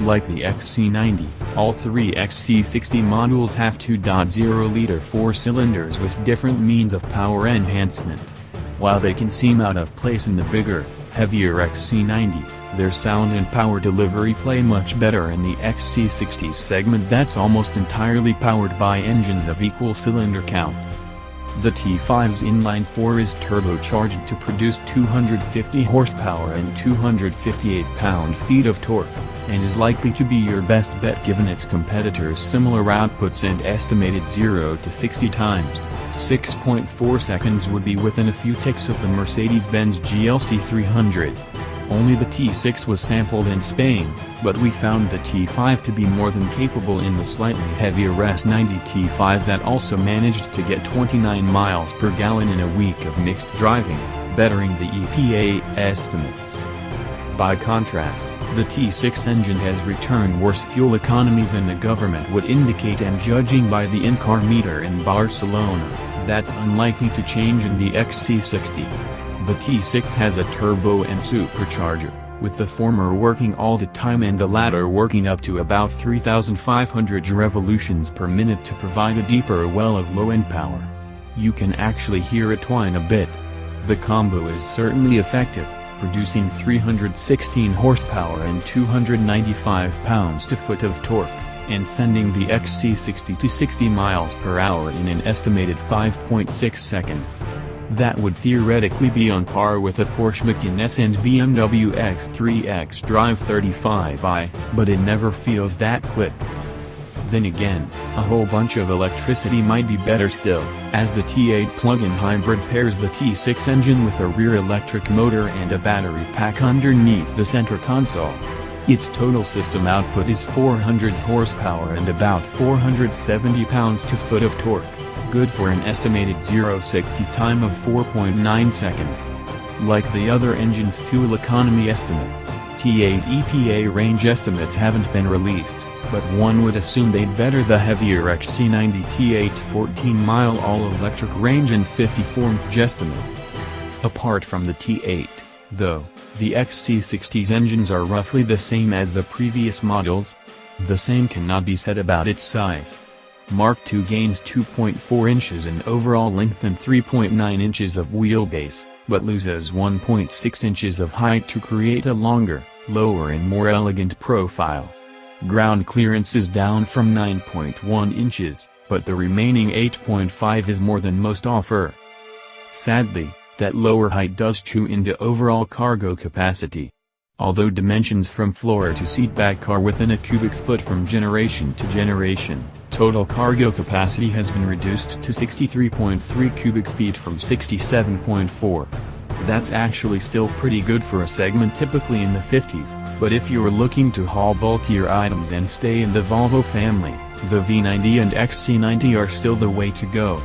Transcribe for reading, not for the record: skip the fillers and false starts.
Like the XC90, all three XC60 models have 2.0-liter 4 cylinders with different means of power enhancement. While they can seem out of place in the bigger, heavier XC90, their sound and power delivery play much better in the XC60 segment that's almost entirely powered by engines of equal cylinder count. The T5's inline-4 is turbocharged to produce 250 horsepower and 258 pound-feet of torque, and is likely to be your best bet given its competitors' similar outputs and estimated 0 to 60 times. 6.4 seconds would be within a few ticks of the Mercedes-Benz GLC 300. Only the T6 was sampled in Spain, but we found the T5 to be more than capable in the slightly heavier S90 T5 that also managed to get 29 miles per gallon in a week of mixed driving, bettering the EPA estimates. By contrast, the T6 engine has returned worse fuel economy than the government would indicate, and judging by the in-car meter in Barcelona, that's unlikely to change in the XC60. The T6 has a turbo and supercharger, with the former working all the time and the latter working up to about 3,500 revolutions per minute to provide a deeper well of low-end power. You can actually hear it whine a bit. The combo is certainly effective, producing 316 horsepower and 295 pounds-to-foot of torque, and sending the XC60 to 60 miles per hour in an estimated 5.6 seconds. That would theoretically be on par with a Porsche Macan S and BMW X3 xDrive 35i, but it never feels that quick. Then again, a whole bunch of electricity might be better still, as the T8 plug-in hybrid pairs the T6 engine with a rear electric motor and a battery pack underneath the center console. Its total system output is 400 horsepower and about 470 pounds-to-foot of torque, good for an estimated 0-60 time of 4.9 seconds. Like the other engine's fuel economy estimates, T8 EPA range estimates haven't been released, but one would assume they'd better the heavier XC90 T8's 14-mile all-electric range and 54mph estimate. Apart from the T8, though, the XC60's engines are roughly the same as the previous models. The same cannot be said about its size. Mark II gains 2.4 inches in overall length and 3.9 inches of wheelbase, but loses 1.6 inches of height to create a longer, lower and more elegant profile. Ground clearance is down from 9.1 inches, but the remaining 8.5 is more than most offer. Sadly, that lower height does chew into overall cargo capacity. Although dimensions from floor to seatback are within a cubic foot from generation to generation, total cargo capacity has been reduced to 63.3 cubic feet from 67.4. That's actually still pretty good for a segment typically in the 50s, but if you're looking to haul bulkier items and stay in the Volvo family, the V90 and XC90 are still the way to go.